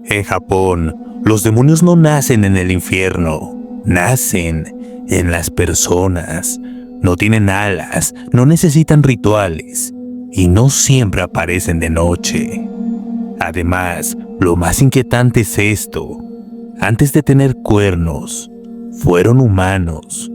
En Japón, los demonios no nacen en el infierno, nacen en las personas. No tienen alas, no necesitan rituales y no siempre aparecen de noche. Además, lo más inquietante es esto: antes de tener cuernos, fueron humanos.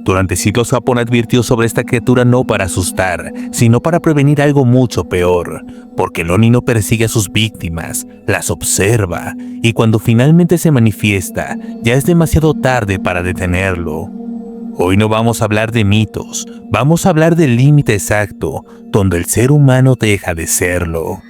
Durante siglos Japón advirtió sobre esta criatura no para asustar, sino para prevenir algo mucho peor, porque el Oni no persigue a sus víctimas, las observa, y cuando finalmente se manifiesta, ya es demasiado tarde para detenerlo. Hoy no vamos a hablar de mitos, vamos a hablar del límite exacto, donde el ser humano deja de serlo.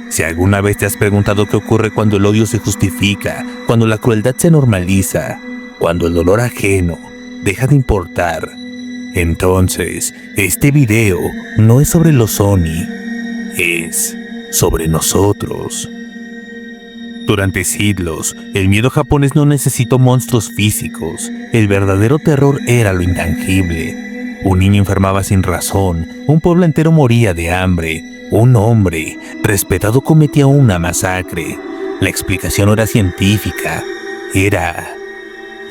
Si alguna vez te has preguntado qué ocurre cuando el odio se justifica, cuando la crueldad se normaliza, cuando el dolor ajeno deja de importar, entonces este video no es sobre los Oni, es sobre nosotros. Durante siglos, el miedo japonés no necesitó monstruos físicos. El verdadero terror era lo intangible. Un niño enfermaba sin razón, un pueblo entero moría de hambre, un hombre respetado cometía una masacre. La explicación no era científica, era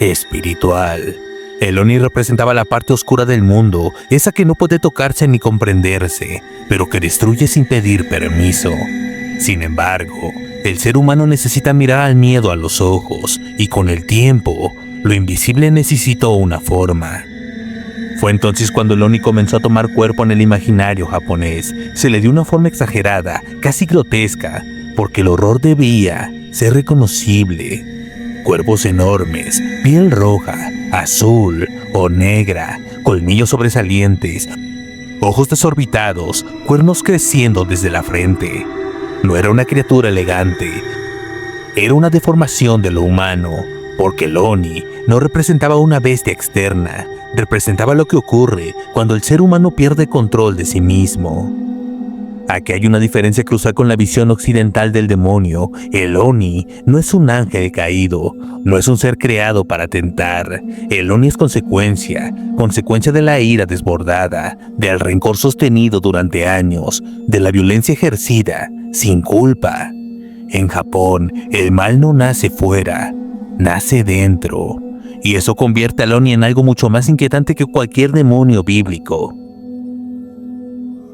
espiritual. El Oni representaba la parte oscura del mundo, esa que no puede tocarse ni comprenderse, pero que destruye sin pedir permiso. Sin embargo, el ser humano necesita mirar al miedo a los ojos, y con el tiempo, lo invisible necesitó una forma. Fue entonces cuando el Oni comenzó a tomar cuerpo en el imaginario japonés. Se le dio una forma exagerada, casi grotesca, porque el horror debía ser reconocible. Cuerpos enormes, piel roja, azul o negra, colmillos sobresalientes, ojos desorbitados, cuernos creciendo desde la frente. No era una criatura elegante, era una deformación de lo humano, porque el Oni no representaba una bestia externa, representaba lo que ocurre cuando el ser humano pierde control de sí mismo. Aquí hay una diferencia crucial con la visión occidental del demonio. El Oni no es un ángel caído, no es un ser creado para tentar. El Oni es consecuencia de la ira desbordada, del rencor sostenido durante años, de la violencia ejercida sin culpa. En Japón, el mal no nace fuera, nace dentro. Y eso convierte al Oni en algo mucho más inquietante que cualquier demonio bíblico.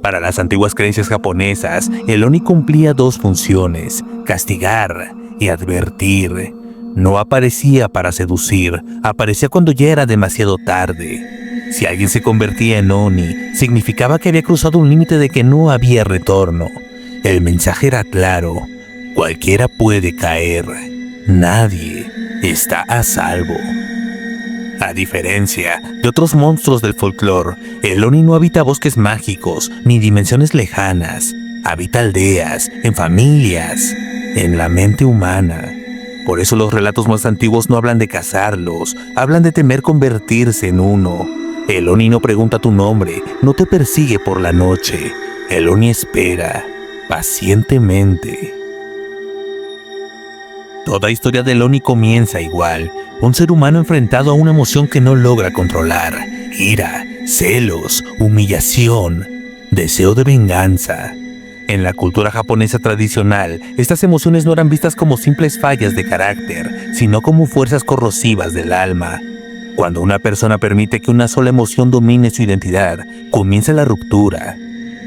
Para las antiguas creencias japonesas, el Oni cumplía dos funciones: castigar y advertir. No aparecía para seducir, aparecía cuando ya era demasiado tarde. Si alguien se convertía en Oni, significaba que había cruzado un límite de que no había retorno. El mensaje era claro: cualquiera puede caer, nadie está a salvo. A diferencia de otros monstruos del folclore, el Oni no habita bosques mágicos ni dimensiones lejanas. Habita aldeas, en familias, en la mente humana. Por eso los relatos más antiguos no hablan de cazarlos, hablan de temer convertirse en uno. El Oni no pregunta tu nombre, no te persigue por la noche. El Oni espera pacientemente. Toda historia del Oni comienza igual: un ser humano enfrentado a una emoción que no logra controlar. Ira, celos, humillación, deseo de venganza. En la cultura japonesa tradicional, estas emociones no eran vistas como simples fallas de carácter, sino como fuerzas corrosivas del alma. Cuando una persona permite que una sola emoción domine su identidad, comienza la ruptura.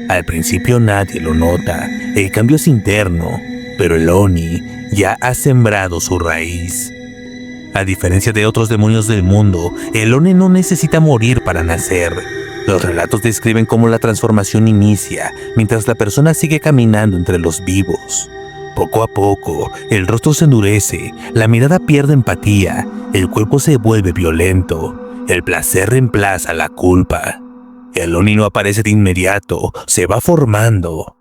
Al principio nadie lo nota, el cambio es interno, pero el Oni ya ha sembrado su raíz. A diferencia de otros demonios del mundo, el Oni no necesita morir para nacer. Los relatos describen cómo la transformación inicia mientras la persona sigue caminando entre los vivos. Poco a poco, el rostro se endurece, la mirada pierde empatía, el cuerpo se vuelve violento, el placer reemplaza la culpa. El Oni no aparece de inmediato, se va formando.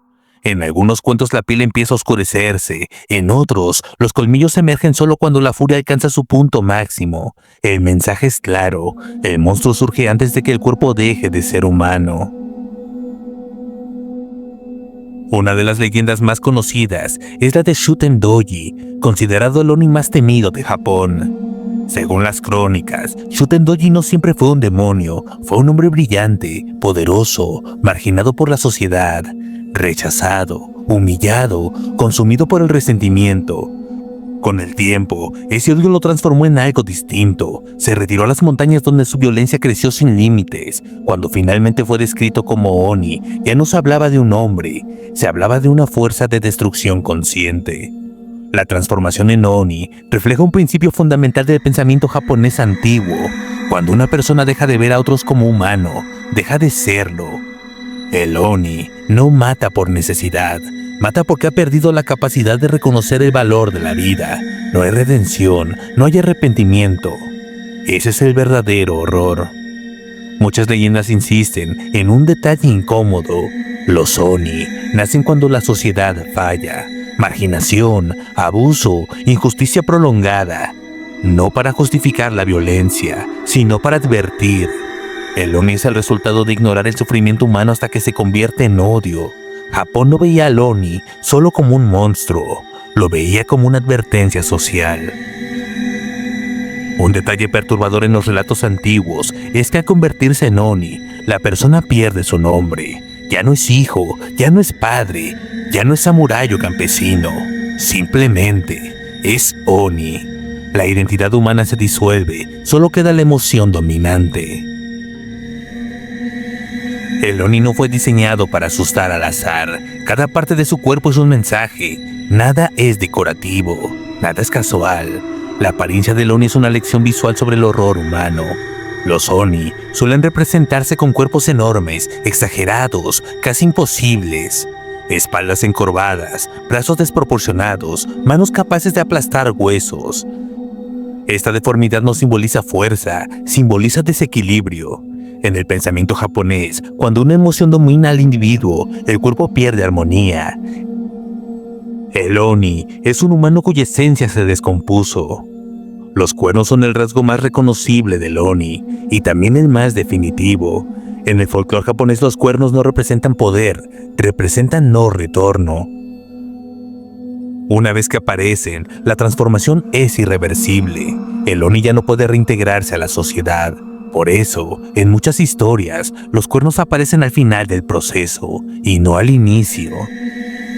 En algunos cuentos la piel empieza a oscurecerse, en otros los colmillos emergen solo cuando la furia alcanza su punto máximo. El mensaje es claro: el monstruo surge antes de que el cuerpo deje de ser humano. Una de las leyendas más conocidas es la de Shuten Doji, considerado el Oni más temido de Japón. Según las crónicas, Shuten Doji no siempre fue un demonio, fue un hombre brillante, poderoso, marginado por la sociedad, rechazado, humillado, consumido por el resentimiento. Con el tiempo, ese odio lo transformó en algo distinto. Se retiró a las montañas donde su violencia creció sin límites. Cuando finalmente fue descrito como Oni, ya no se hablaba de un hombre, se hablaba de una fuerza de destrucción consciente. La transformación en Oni refleja un principio fundamental del pensamiento japonés antiguo. Cuando una persona deja de ver a otros como humano, deja de serlo. El Oni no mata por necesidad, mata porque ha perdido la capacidad de reconocer el valor de la vida. No hay redención, no hay arrepentimiento. Ese es el verdadero horror. Muchas leyendas insisten en un detalle incómodo. Los Oni nacen cuando la sociedad falla. Marginación, abuso, injusticia prolongada. No para justificar la violencia, sino para advertir. El Oni es el resultado de ignorar el sufrimiento humano hasta que se convierte en odio. Japón no veía al Oni solo como un monstruo, lo veía como una advertencia social. Un detalle perturbador en los relatos antiguos es que al convertirse en Oni, la persona pierde su nombre. Ya no es hijo, ya no es padre, ya no es samurái o campesino. Simplemente es Oni. La identidad humana se disuelve, solo queda la emoción dominante. El Oni no fue diseñado para asustar al azar. Cada parte de su cuerpo es un mensaje. Nada es decorativo, nada es casual. La apariencia del Oni es una lección visual sobre el horror humano. Los Oni suelen representarse con cuerpos enormes, exagerados, casi imposibles. Espaldas encorvadas, brazos desproporcionados, manos capaces de aplastar huesos. Esta deformidad no simboliza fuerza, simboliza desequilibrio. En el pensamiento japonés, cuando una emoción domina al individuo, el cuerpo pierde armonía. El Oni es un humano cuya esencia se descompuso. Los cuernos son el rasgo más reconocible del Oni y también el más definitivo. En el folclore japonés los cuernos no representan poder, representan no retorno. Una vez que aparecen, la transformación es irreversible. El Oni ya no puede reintegrarse a la sociedad. Por eso, en muchas historias, los cuernos aparecen al final del proceso y no al inicio.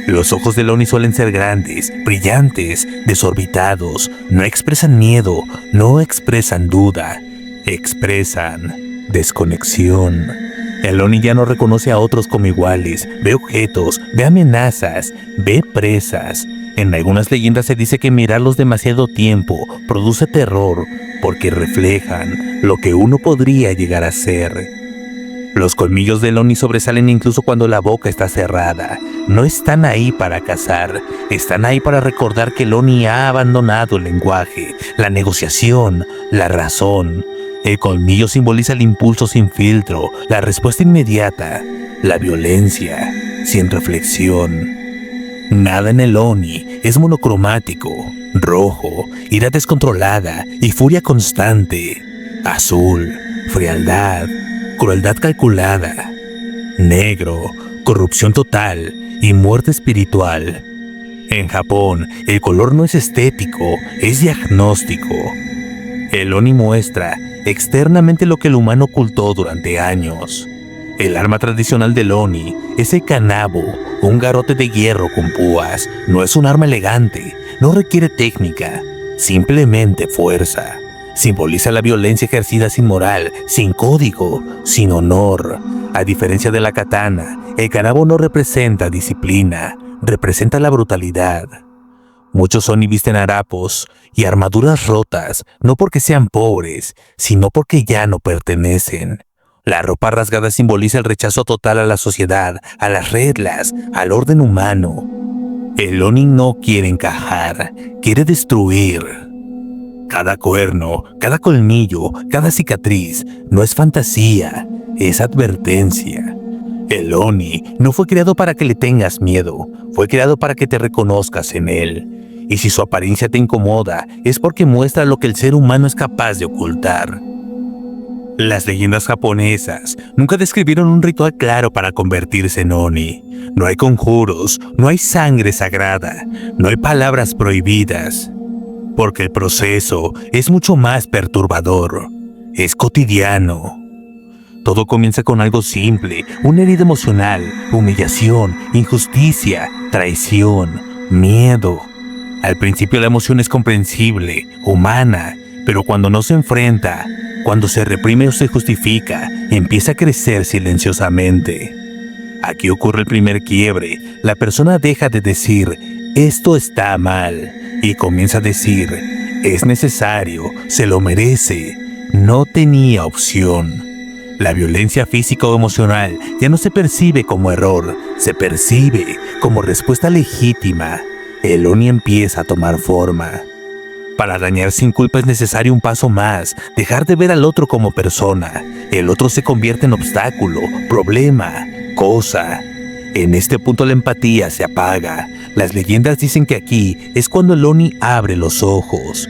Los ojos del Oni suelen ser grandes, brillantes, desorbitados, no expresan miedo, no expresan duda, expresan desconexión. El Oni ya no reconoce a otros como iguales, ve objetos, ve amenazas, ve presas. En algunas leyendas se dice que mirarlos demasiado tiempo produce terror porque reflejan lo que uno podría llegar a ser. Los colmillos del Oni sobresalen incluso cuando la boca está cerrada. No están ahí para cazar, están ahí para recordar que el Oni ha abandonado el lenguaje, la negociación, la razón. El colmillo simboliza el impulso sin filtro, la respuesta inmediata, la violencia sin reflexión. Nada en el Oni es monocromático, rojo, ira descontrolada y furia constante, azul, frialdad, crueldad calculada, negro, corrupción total y muerte espiritual. En Japón, el color no es estético, es diagnóstico. El Oni muestra externamente lo que el humano ocultó durante años. El arma tradicional del Oni es el kanabo, un garrote de hierro con púas. No es un arma elegante, no requiere técnica, simplemente fuerza. Simboliza la violencia ejercida sin moral, sin código, sin honor. A diferencia de la katana, el kanabo no representa disciplina, representa la brutalidad. Muchos Oni visten harapos y armaduras rotas, no porque sean pobres, sino porque ya no pertenecen. La ropa rasgada simboliza el rechazo total a la sociedad, a las reglas, al orden humano. El Oni no quiere encajar, quiere destruir. Cada cuerno, cada colmillo, cada cicatriz no es fantasía, es advertencia. El Oni no fue creado para que le tengas miedo, fue creado para que te reconozcas en él. Y si su apariencia te incomoda, es porque muestra lo que el ser humano es capaz de ocultar. Las leyendas japonesas nunca describieron un ritual claro para convertirse en Oni. No hay conjuros, no hay sangre sagrada, no hay palabras prohibidas. Porque el proceso es mucho más perturbador, es cotidiano. Todo comienza con algo simple, una herida emocional, humillación, injusticia, traición, miedo. Al principio la emoción es comprensible, humana, pero cuando no se enfrenta, cuando se reprime o se justifica, empieza a crecer silenciosamente. Aquí ocurre el primer quiebre. La persona deja de decir, esto está mal, y comienza a decir, es necesario, se lo merece, no tenía opción. La violencia física o emocional ya no se percibe como error, se percibe como respuesta legítima. El Oni empieza a tomar forma. Para dañar sin culpa es necesario un paso más, dejar de ver al otro como persona. El otro se convierte en obstáculo, problema, cosa. En este punto la empatía se apaga. Las leyendas dicen que aquí es cuando el Oni abre los ojos.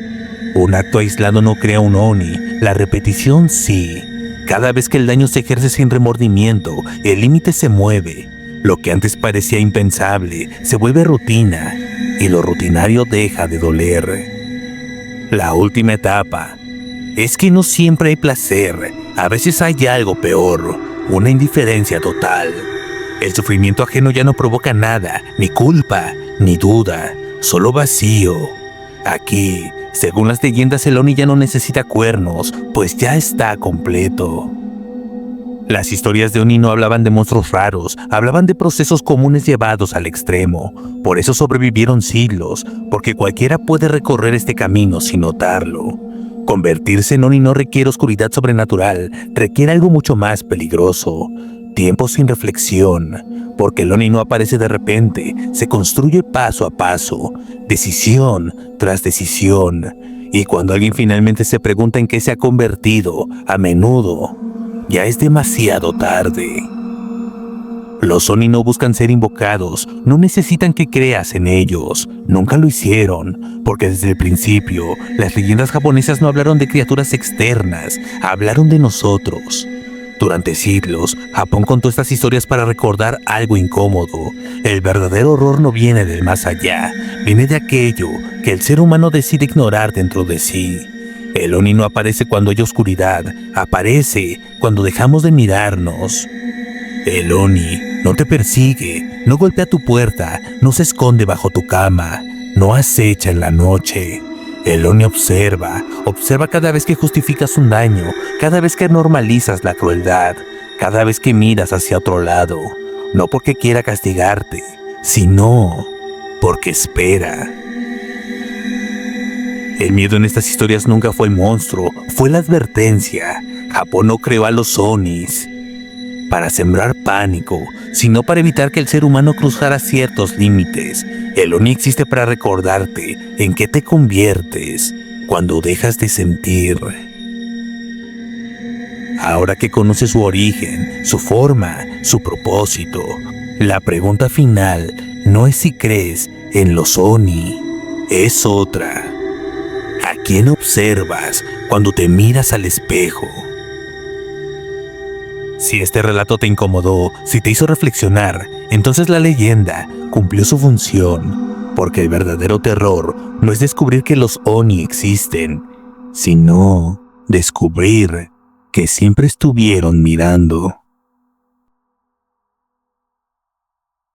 Un acto aislado no crea un Oni, la repetición sí. Cada vez que el daño se ejerce sin remordimiento, el límite se mueve. Lo que antes parecía impensable se vuelve rutina y lo rutinario deja de doler. La última etapa es que no siempre hay placer, a veces hay algo peor, una indiferencia total. El sufrimiento ajeno ya no provoca nada, ni culpa, ni duda, solo vacío. Aquí, según las leyendas, el Oni ya no necesita cuernos, pues ya está completo. Las historias de Oni no hablaban de monstruos raros, hablaban de procesos comunes llevados al extremo. Por eso sobrevivieron siglos, porque cualquiera puede recorrer este camino sin notarlo. Convertirse en Oni no requiere oscuridad sobrenatural, requiere algo mucho más peligroso. Tiempo sin reflexión, porque el Oni no aparece de repente, se construye paso a paso, decisión tras decisión. Y cuando alguien finalmente se pregunta en qué se ha convertido, a menudo ya es demasiado tarde. Los Oni no buscan ser invocados, no necesitan que creas en ellos, nunca lo hicieron, porque desde el principio las leyendas japonesas no hablaron de criaturas externas, hablaron de nosotros. Durante siglos, Japón contó estas historias para recordar algo incómodo. El verdadero horror no viene del más allá, viene de aquello que el ser humano decide ignorar dentro de sí. El Oni no aparece cuando hay oscuridad, aparece cuando dejamos de mirarnos. El Oni no te persigue, no golpea tu puerta, no se esconde bajo tu cama, no acecha en la noche. El Oni observa cada vez que justificas un daño, cada vez que normalizas la crueldad, cada vez que miras hacia otro lado, no porque quiera castigarte, sino porque espera. El miedo en estas historias nunca fue el monstruo, fue la advertencia. Japón no creó a los Onis para sembrar pánico, sino para evitar que el ser humano cruzara ciertos límites. El Oni existe para recordarte en qué te conviertes cuando dejas de sentir. Ahora que conoces su origen, su forma, su propósito, la pregunta final no es si crees en los Oni, es otra. ¿A quién observas cuando te miras al espejo? Si este relato te incomodó, si te hizo reflexionar, entonces la leyenda cumplió su función, porque el verdadero terror no es descubrir que los Oni existen, sino descubrir que siempre estuvieron mirando.